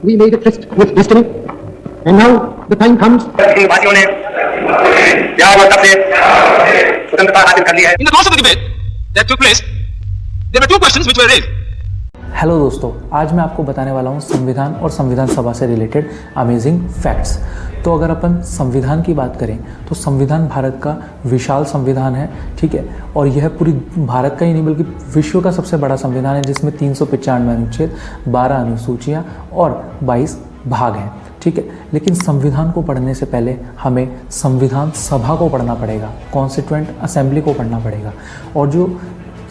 we made a tryst with destiny, and now the time comes. वासियों ने प्यार और तप से स्वतंत्रता हासिल कर ली है। In the course of the debate that took place, there were two questions which were raised. Hello दोस्तों, आज मैं आपको बताने वाला हूँ संविधान और संविधान सभा से रिलेटेड अमेजिंग फैक्ट्स। तो अगर अपन संविधान की बात करें तो संविधान भारत का विशाल संविधान है, ठीक है, और यह पूरी भारत का ही नहीं बल्कि विश्व का सबसे बड़ा संविधान है, जिसमें 395 अनुच्छेद, 12 अनुसूचियाँ और 22 भाग हैं, ठीक है। लेकिन संविधान को पढ़ने से पहले हमें संविधान सभा को पढ़ना पड़ेगा, कॉन्स्टिट्यूएंट असेंबली को पढ़ना पड़ेगा। और जो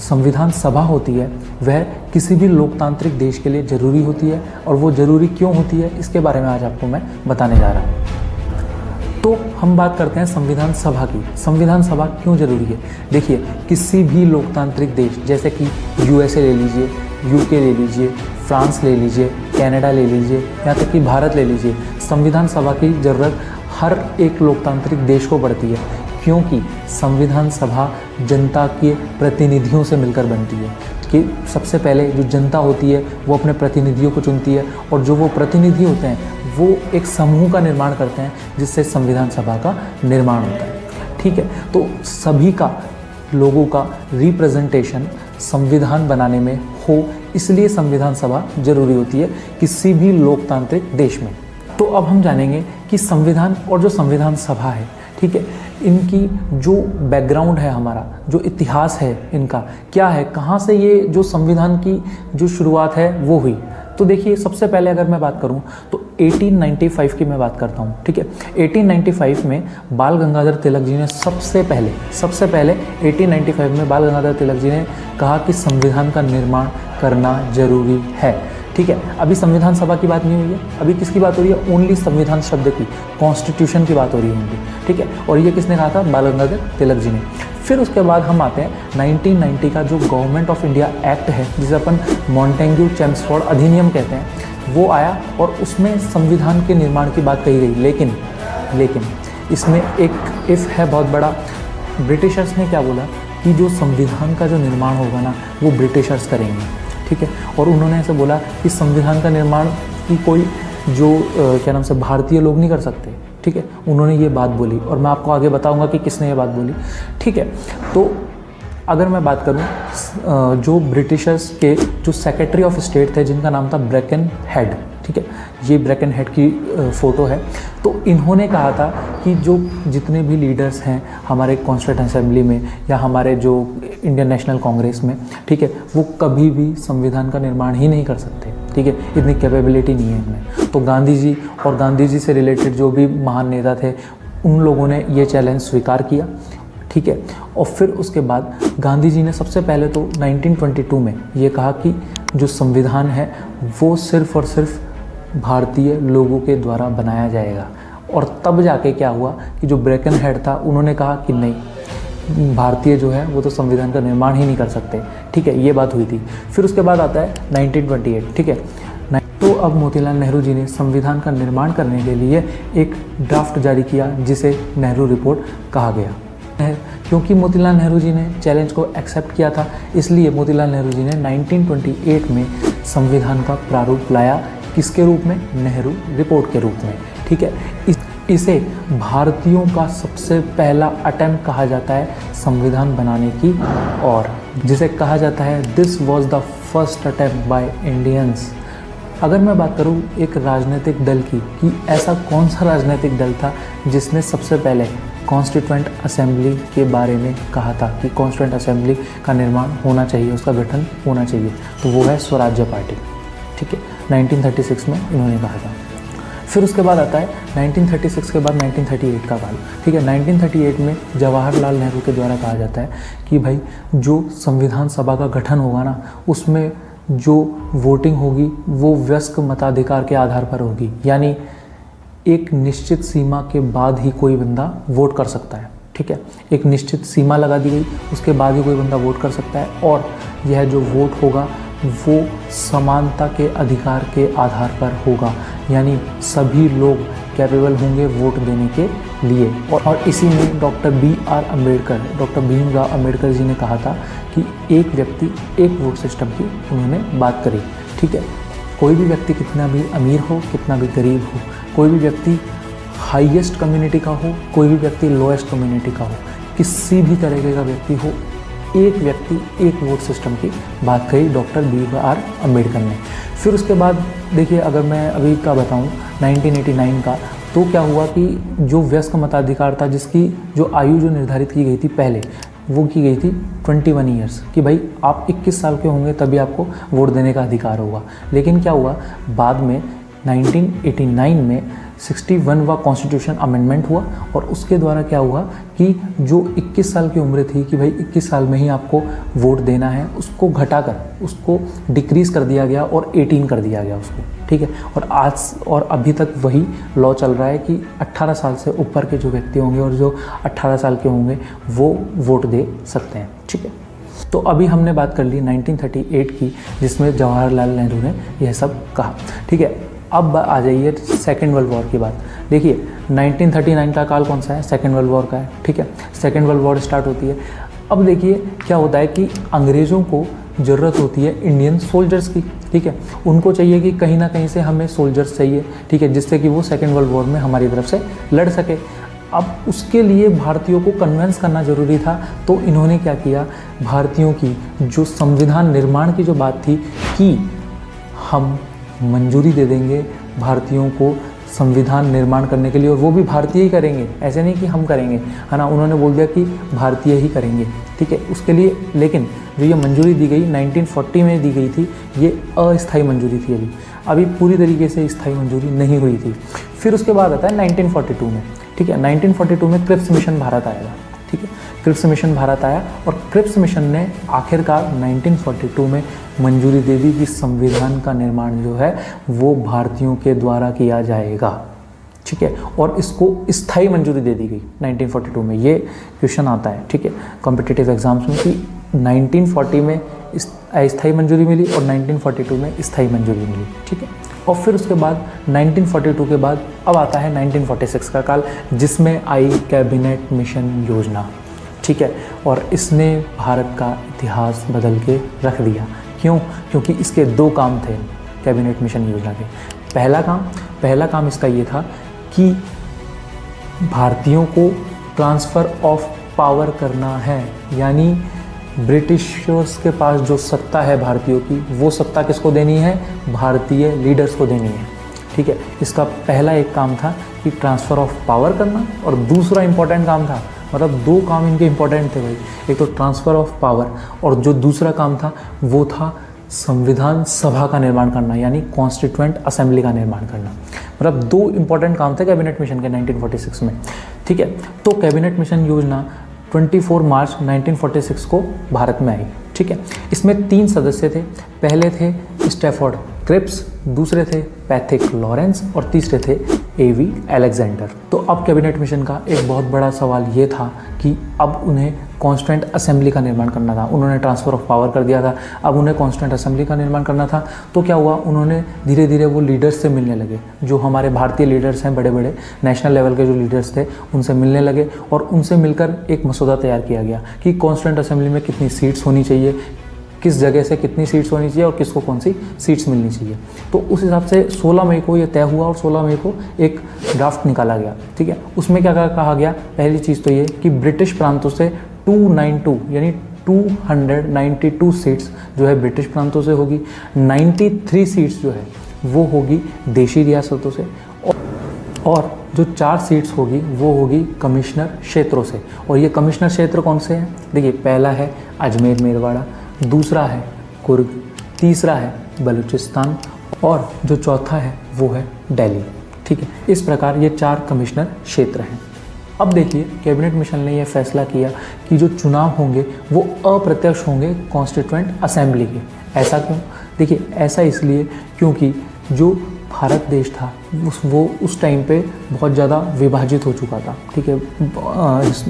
संविधान सभा होती है वह किसी भी लोकतांत्रिक देश के लिए ज़रूरी होती है, और वो ज़रूरी क्यों होती है इसके बारे में आज आपको मैं बताने जा रहा हूँ। तो हम बात करते हैं संविधान सभा की। संविधान सभा क्यों ज़रूरी है? देखिए, किसी भी लोकतांत्रिक देश जैसे कि यूएसए ले लीजिए, यूके ले लीजिए, फ्रांस ले लीजिए, कनाडा ले लीजिए, यहाँ तक कि भारत ले लीजिए, संविधान सभा की ज़रूरत हर एक लोकतांत्रिक देश को पड़ती है, क्योंकि संविधान सभा जनता के प्रतिनिधियों से मिलकर बनती है। कि सबसे पहले जो जनता होती है वो अपने प्रतिनिधियों को चुनती है, और जो वो प्रतिनिधि होते हैं वो एक समूह का निर्माण करते हैं, जिससे संविधान सभा का निर्माण होता है, ठीक है। तो सभी का लोगों का रिप्रेजेंटेशन संविधान बनाने में हो, इसलिए संविधान सभा जरूरी होती है किसी भी लोकतांत्रिक देश में। तो अब हम जानेंगे कि संविधान और जो संविधान सभा है, ठीक है, इनकी जो बैकग्राउंड है, हमारा जो इतिहास है, इनका क्या है, कहाँ से ये जो संविधान की जो शुरुआत है वो हुई। तो देखिए, सबसे पहले अगर मैं बात करूं तो 1895 की मैं बात करता हूं, ठीक है। 1895 में बाल गंगाधर तिलक जी ने सबसे पहले 1895 में बाल गंगाधर तिलक जी ने कहा कि संविधान का निर्माण करना जरूरी है, ठीक है। अभी संविधान सभा की बात नहीं हुई है, अभी किसकी बात हो रही है? ओनली संविधान शब्द की, कॉन्स्टिट्यूशन की बात हो रही है उनकी, ठीक है। और ये किसने कहा था? बाल गंगाधर तिलक जी ने। फिर उसके बाद हम आते हैं 1990 का जो गवर्नमेंट ऑफ इंडिया एक्ट है, जिसे अपन मॉन्टेग्यू चेम्सफोर्ड अधिनियम कहते हैं, वो आया और उसमें संविधान के निर्माण की बात कही गई। लेकिन इसमें एक इफ़ है बहुत बड़ा। ब्रिटिशर्स ने क्या बोला कि जो संविधान का जो निर्माण होगा ना, वो ब्रिटिशर्स करेंगे, ठीक है। और उन्होंने ऐसे बोला कि संविधान का निर्माण की कोई जो क्या नाम से भारतीय लोग नहीं कर सकते, ठीक है। उन्होंने ये बात बोली, और मैं आपको आगे बताऊंगा कि किसने ये बात बोली, ठीक है। तो अगर मैं बात करूं, जो ब्रिटिशर्स के जो सेक्रेटरी ऑफ स्टेट थे, जिनका नाम था ब्रैकन हेड, ठीक है, ये ब्रैकन हेड की फ़ोटो है। तो इन्होंने कहा था कि जो जितने भी लीडर्स हैं हमारे कॉन्स्टिट्यूएंट असेंबली में या हमारे जो इंडियन नेशनल कांग्रेस में, ठीक है, वो कभी भी संविधान का निर्माण ही नहीं कर सकते, ठीक है, इतनी कैपेबिलिटी नहीं है इनमें। तो गांधी जी और गांधी जी से रिलेटेड जो भी महान नेता थे, उन लोगों ने ये चैलेंज स्वीकार किया, ठीक है। और फिर उसके बाद गांधी जी ने सबसे पहले तो 1922 में ये कहा कि जो संविधान है वो सिर्फ़ और सिर्फ भारतीय लोगों के द्वारा बनाया जाएगा। और तब जाके क्या हुआ कि जो ब्रैकन हेड था, उन्होंने कहा कि नहीं, भारतीय जो है वो तो संविधान का निर्माण ही नहीं कर सकते, ठीक है, ये बात हुई थी। फिर उसके बाद आता है 1928, ठीक है। तो अब मोतीलाल नेहरू जी ने संविधान का निर्माण करने के लिए एक ड्राफ्ट जारी किया, जिसे नेहरू रिपोर्ट कहा गया है। क्योंकि मोतीलाल नेहरू जी ने चैलेंज को एक्सेप्ट किया था, इसलिए मोतीलाल नेहरू जी ने 1928 में संविधान का प्रारूप लाया। किसके रूप में? नेहरू रिपोर्ट के रूप में, ठीक है। इसे भारतीयों का सबसे पहला अटेम्प्ट कहा जाता है संविधान बनाने की, और जिसे कहा जाता है this was the first attempt by Indians. अगर मैं बात करूं एक राजनीतिक दल की, कि ऐसा कौन सा राजनीतिक दल था जिसने सबसे पहले कॉन्स्टिट्यूएंट असेंबली के बारे में कहा था कि कॉन्स्टिट्यूएंट असेंबली का निर्माण होना चाहिए, उसका गठन होना चाहिए, तो वो है स्वराज्य पार्टी, ठीक है। 1936 में इन्होंने कहा था। फिर उसके बाद आता है 1936 के बाद 1938 का काल, ठीक है। 1938 में जवाहरलाल नेहरू के द्वारा कहा जाता है कि भाई जो संविधान सभा का गठन होगा ना, उसमें जो वोटिंग होगी वो वयस्क मताधिकार के आधार पर होगी, यानी एक निश्चित सीमा के बाद ही कोई बंदा वोट कर सकता है, ठीक है। एक निश्चित सीमा लगा दी गई, उसके बाद ही कोई बंदा वोट कर सकता है, और यह जो वोट होगा वो समानता के अधिकार के आधार पर होगा, यानी सभी लोग कैपेबल होंगे वोट देने के लिए। और इसी में डॉक्टर भीमराव अम्बेडकर जी ने कहा था कि एक व्यक्ति एक वोट सिस्टम की उन्होंने बात करी, ठीक है। कोई भी व्यक्ति कितना भी अमीर हो, कितना भी गरीब हो, कोई भी व्यक्ति हाईएस्ट कम्युनिटी का हो, कोई भी व्यक्ति लोएस्ट कम्युनिटी का हो, किसी भी तरीके का व्यक्ति हो, एक व्यक्ति एक वोट सिस्टम की बात कही डॉक्टर BR अम्बेडकर ने। फिर उसके बाद देखिए, अगर मैं अभी का बताऊं 1989 का, तो क्या हुआ कि जो वयस्क मताधिकार था, जिसकी जो आयु जो निर्धारित की गई थी पहले, वो की गई थी 21 ईयर्स, कि भाई आप 21 साल के होंगे तभी आपको वोट देने का अधिकार होगा। लेकिन क्या हुआ, बाद में 1989 में 61वां कॉन्स्टिट्यूशन अमेंडमेंट हुआ और उसके द्वारा क्या हुआ कि जो 21 साल की उम्र थी कि भाई 21 साल में ही आपको वोट देना है, उसको घटाकर उसको डिक्रीज कर दिया गया और 18 कर दिया गया उसको, ठीक है। और आज और अभी तक वही लॉ चल रहा है कि 18 साल से ऊपर के जो व्यक्ति होंगे और जो 18 साल के होंगे वो वोट दे सकते हैं, ठीक है। तो अभी हमने बात कर ली 1938 की, जिसमें जवाहरलाल नेहरू ने यह सब कहा, ठीक है। अब आ जाइए सेकेंड वर्ल्ड वॉर की बात। देखिए 1939 का काल कौन सा है, सेकेंड वर्ल्ड वॉर का है, ठीक है। सेकेंड वर्ल्ड वॉर स्टार्ट होती है। अब देखिए क्या होता है कि अंग्रेज़ों को ज़रूरत होती है इंडियन सोल्जर्स की, ठीक है। उनको चाहिए कि कहीं ना कहीं से हमें सोल्जर्स चाहिए, ठीक है, जिससे कि वो सेकेंड वर्ल्ड वॉर में हमारी तरफ से लड़ सके। अब उसके लिए भारतीयों को कन्विंस करना ज़रूरी था, तो इन्होंने क्या किया, भारतीयों की जो संविधान निर्माण की जो बात थी कि हम मंजूरी दे देंगे भारतीयों को संविधान निर्माण करने के लिए, और वो भी भारतीय ही करेंगे, ऐसे नहीं कि हम करेंगे, है ना। उन्होंने बोल दिया कि भारतीय ही करेंगे, ठीक है। उसके लिए लेकिन जो ये मंजूरी दी गई 1940 में दी गई थी, ये अस्थायी मंजूरी थी, अभी पूरी तरीके से स्थायी मंजूरी नहीं हुई थी। फिर उसके बाद आता है 1942 में, ठीक है। 1942 में क्रिप्स मिशन भारत आएगा, ठीक है। क्रिप्स मिशन भारत आया और क्रिप्स मिशन ने आखिरकार 1942 में मंजूरी दे दी कि संविधान का निर्माण जो है वो भारतीयों के द्वारा किया जाएगा, ठीक है। और इसको स्थायी मंजूरी दे दी गई 1942 में। ये क्वेश्चन आता है, ठीक है, कॉम्पिटिटिव एग्जाम्स में कि 1940 में अस्थायी मंजूरी मिली और 1942 में स्थायी मंजूरी मिली, ठीक है। और फिर उसके बाद 1942 के बाद अब आता है 1946 का काल, जिसमें आई कैबिनेट मिशन योजना, ठीक है। और इसने भारत का इतिहास बदल के रख दिया। क्यों? क्योंकि इसके दो काम थे कैबिनेट मिशन योजना के। पहला काम इसका ये था कि भारतीयों को ट्रांसफ़र ऑफ पावर करना है, यानी ब्रिटिशर्स के पास जो सत्ता है भारतीयों की, वो सत्ता किसको देनी है, भारतीय लीडर्स को देनी है, ठीक है। इसका पहला एक काम था कि ट्रांसफ़र ऑफ पावर करना, और दूसरा इंपॉर्टेंट काम था, मतलब दो काम इनके इंपॉर्टेंट थे भाई, एक तो ट्रांसफ़र ऑफ पावर और जो दूसरा काम था वो था संविधान सभा का निर्माण करना, यानी कॉन्स्टिट्यूएंट असेंबली का निर्माण करना। मतलब दो इंपॉर्टेंट काम थे कैबिनेट मिशन के 1946 में, ठीक है। तो कैबिनेट मिशन योजना 24 मार्च 1946 को भारत में आई, ठीक है। इसमें 3 सदस्य थे, पहले थे स्टैफोर्ड क्रिप्स, दूसरे थे पैथिक लॉरेंस और तीसरे थे A.V. अलेक्जेंडर। तो अब कैबिनेट मिशन का एक बहुत बड़ा सवाल ये था कि अब उन्हें कॉन्स्टिट्यूएंट असेंबली का निर्माण करना था। उन्होंने ट्रांसफ़र ऑफ पावर कर दिया था, अब उन्हें कॉन्स्टिट्यूएंट असेंबली का निर्माण करना था। तो क्या हुआ, उन्होंने धीरे धीरे वो लीडर्स से मिलने लगे, जो हमारे भारतीय लीडर्स हैं, बड़े बड़े नेशनल लेवल के जो लीडर्स थे उनसे मिलने लगे, और उनसे मिलकर एक मसौदा तैयार किया गया कि कॉन्स्टिट्यूएंट असेंबली में कितनी सीट्स होनी चाहिए, किस जगह से कितनी सीट्स होनी चाहिए और किसको कौन सी सीट्स मिलनी चाहिए। तो उस हिसाब से 16 मई को ये तय हुआ और 16 मई को एक ड्राफ्ट निकाला गया, ठीक है। उसमें क्या कहा गया, पहली चीज़ तो ये कि ब्रिटिश प्रांतों से 292 यानी 292 सीट्स जो है ब्रिटिश प्रांतों से होगी, 93 सीट्स जो है वो होगी देशी रियासतों से, और जो 4 सीट्स होगी वो होगी कमिश्नर क्षेत्रों से। और ये कमिश्नर क्षेत्र कौन से हैं, देखिए पहला है अजमेर मेरवाड़ा, दूसरा है कुर्ग, तीसरा है बलूचिस्तान और जो चौथा है वो है दिल्ली, ठीक है। इस प्रकार ये 4 कमिश्नर क्षेत्र हैं। अब देखिए कैबिनेट मिशन ने यह फैसला किया कि जो चुनाव होंगे वो अप्रत्यक्ष होंगे कॉन्स्टिट्यूएंट असेंबली के। ऐसा क्यों? देखिए ऐसा इसलिए क्योंकि जो भारत देश था वो उस टाइम पे बहुत ज़्यादा विभाजित हो चुका था, ठीक है।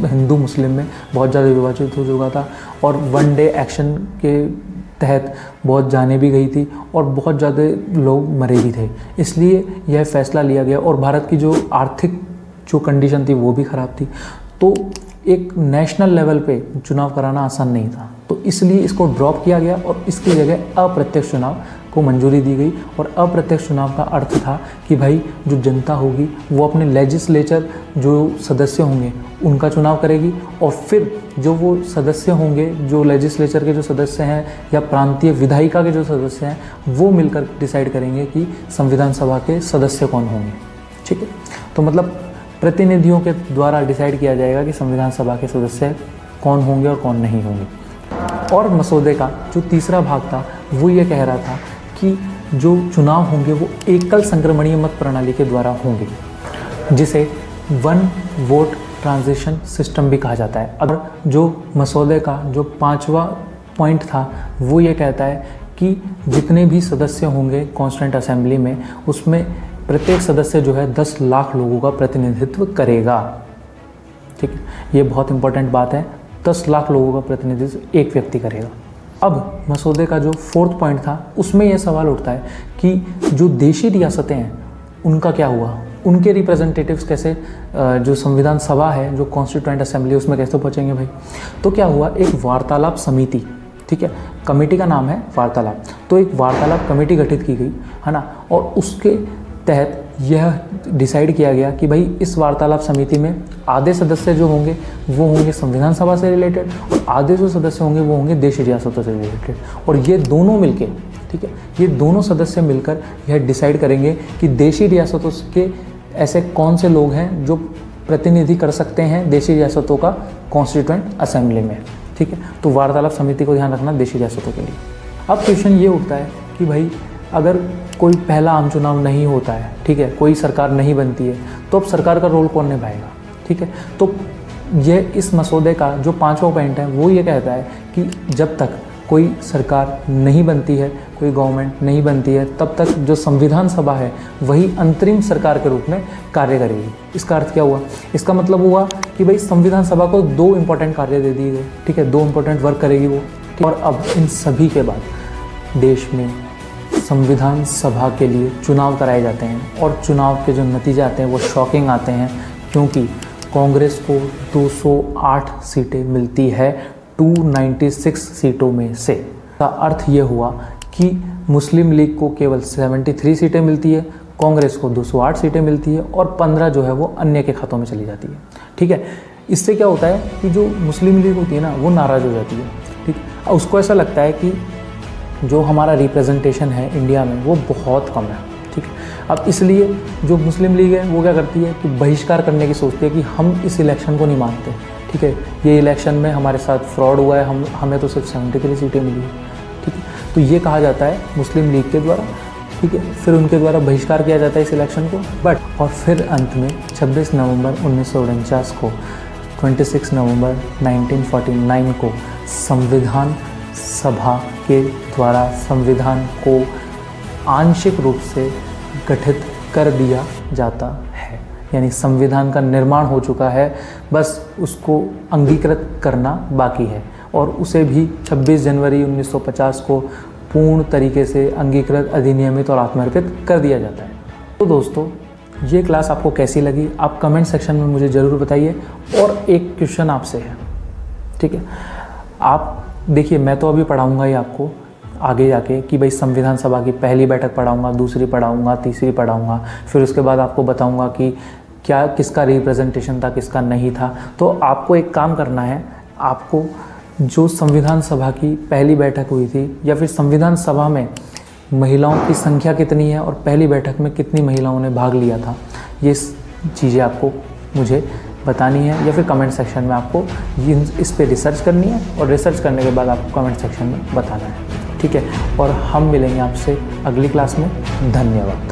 हिंदू मुस्लिम में बहुत ज़्यादा विभाजित हो चुका था, और वन डे एक्शन के तहत बहुत जाने भी गई थी और बहुत ज़्यादा लोग मरे भी थे। इसलिए यह फैसला लिया गया, और भारत की जो आर्थिक जो कंडीशन थी वो भी ख़राब थी, तो एक नेशनल लेवल पे चुनाव कराना आसान नहीं था, तो इसलिए इसको ड्रॉप किया गया और इसकी जगह अप्रत्यक्ष चुनाव को मंजूरी दी गई। और अप्रत्यक्ष चुनाव का अर्थ था कि भाई जो जनता होगी वो अपने लेजिस्लेचर जो सदस्य होंगे उनका चुनाव करेगी, और फिर जो वो सदस्य होंगे जो लेजिस्लेचर के जो सदस्य हैं या प्रांतीय विधायिका के जो सदस्य हैं वो मिलकर डिसाइड करेंगे कि संविधान सभा के सदस्य कौन होंगे। ठीक है, तो मतलब प्रतिनिधियों के द्वारा डिसाइड किया जाएगा कि संविधान सभा के सदस्य कौन होंगे और कौन नहीं होंगे। और मसौदे का जो तीसरा भाग था वो ये कह रहा था कि जो चुनाव होंगे वो एकल संक्रमणीय मत प्रणाली के द्वारा होंगे, जिसे वन वोट ट्रांजिशन सिस्टम भी कहा जाता है। अगर जो मसौदे का जो 5वां पॉइंट था वो ये कहता है कि जितने भी सदस्य होंगे कॉन्स्टिट्यूएंट असेंबली में उसमें प्रत्येक सदस्य जो है 10 लाख लोगों का प्रतिनिधित्व करेगा। ठीक है, ये बहुत इंपॉर्टेंट बात है, 10 लाख लोगों का प्रतिनिधित्व एक व्यक्ति करेगा। अब मसौदे का जो 4th पॉइंट था उसमें यह सवाल उठता है कि जो देशी रियासतें हैं उनका क्या हुआ, उनके रिप्रेजेंटेटिव्स कैसे, जो संविधान सभा है जो कॉन्स्टिट्यूएंट असेंबली उसमें कैसे पहुँचेंगे भाई। तो क्या हुआ, एक वार्तालाप समिति, ठीक है, कमेटी का नाम है वार्तालाप, तो एक वार्तालाप कमेटी गठित की गई है ना, और उसके तहत यह डिसाइड किया गया कि भाई इस वार्तालाप समिति में आधे सदस्य जो होंगे वो होंगे संविधान सभा से रिलेटेड और आधे जो सदस्य होंगे वो होंगे देशी रियासतों से रिलेटेड। और ये दोनों मिलके, ठीक है, ये दोनों सदस्य मिलकर यह डिसाइड करेंगे कि देशी रियासतों के ऐसे कौन से लोग हैं जो प्रतिनिधि कर सकते हैं देशी रियासतों का कॉन्स्टिट्यूएंट असेंबली में। ठीक है, तो वार्तालाप समिति को ध्यान रखना देशी रियासतों के लिए। अब क्वेश्चन ये उठता है कि भाई अगर कोई पहला आम चुनाव नहीं होता है, ठीक है, कोई सरकार नहीं बनती है, तो अब सरकार का रोल कौन निभाएगा। ठीक है, तो ये इस मसौदे का जो 5वां पॉइंट है वो ये कहता है कि जब तक कोई सरकार नहीं बनती है, कोई गवर्नमेंट नहीं बनती है, तब तक जो संविधान सभा है वही अंतरिम सरकार के रूप में कार्य करेगी। इसका अर्थ क्या हुआ, इसका मतलब हुआ कि भाई संविधान सभा को 2 इंपॉर्टेंट कार्य दे दिए गए। ठीक है, 2 इंपॉर्टेंट वर्क करेगी वो। और अब इन सभी के बाद देश में संविधान सभा के लिए चुनाव कराए जाते हैं और चुनाव के जो नतीजे आते हैं वो शॉकिंग आते हैं, क्योंकि कांग्रेस को 208 सीटें मिलती है 296 सीटों में से। का अर्थ ये हुआ कि मुस्लिम लीग को केवल 73 सीटें मिलती है, कांग्रेस को 208 सीटें मिलती है और 15 जो है वो अन्य के खातों में चली जाती है। ठीक है, इससे क्या होता है कि जो मुस्लिम लीग होती है ना वो नाराज़ हो जाती है। ठीक, उसको ऐसा लगता है कि जो हमारा रिप्रेजेंटेशन है इंडिया में वो बहुत कम है। ठीक है, अब इसलिए जो मुस्लिम लीग है वो क्या करती है कि बहिष्कार करने की सोचती है कि हम इस इलेक्शन को नहीं मानते। ठीक है, ये इलेक्शन में हमारे साथ फ्रॉड हुआ है, हमें तो सिर्फ 73 सीटें मिली है। ठीक है, तो ये कहा जाता है मुस्लिम लीग के द्वारा। ठीक है, फिर उनके द्वारा बहिष्कार किया जाता है इस इलेक्शन को। और फिर अंत में 26 नवंबर 1949 को 26 नवंबर 1949 को संविधान सभा के द्वारा संविधान को आंशिक रूप से गठित कर दिया जाता है, यानी संविधान का निर्माण हो चुका है, बस उसको अंगीकृत करना बाकी है और उसे भी 26 जनवरी 1950 को पूर्ण तरीके से अंगीकृत, अधिनियमित और आत्मर्पित कर दिया जाता है। तो दोस्तों, ये क्लास आपको कैसी लगी आप कमेंट सेक्शन में मुझे ज़रूर बताइए। और एक क्वेश्चन आपसे है, ठीक है, आप देखिए मैं तो अभी पढ़ाऊँगा ही आपको आगे जाके कि भाई संविधान सभा की पहली बैठक पढ़ाऊँगा, दूसरी पढ़ाऊँगा, तीसरी पढ़ाऊँगा, फिर उसके बाद आपको बताऊँगा कि क्या किसका रिप्रेजेंटेशन था, किसका नहीं था। तो आपको एक काम करना है, आपको जो संविधान सभा की पहली बैठक हुई थी या फिर संविधान सभा में महिलाओं की संख्या कितनी है और पहली बैठक में कितनी महिलाओं ने भाग लिया था, ये चीज़ें आपको मुझे बतानी है या फिर कमेंट सेक्शन में आपको इस पे रिसर्च करनी है और रिसर्च करने के बाद आपको कमेंट सेक्शन में बताना है। ठीक है, और हम मिलेंगे आपसे अगली क्लास में। धन्यवाद।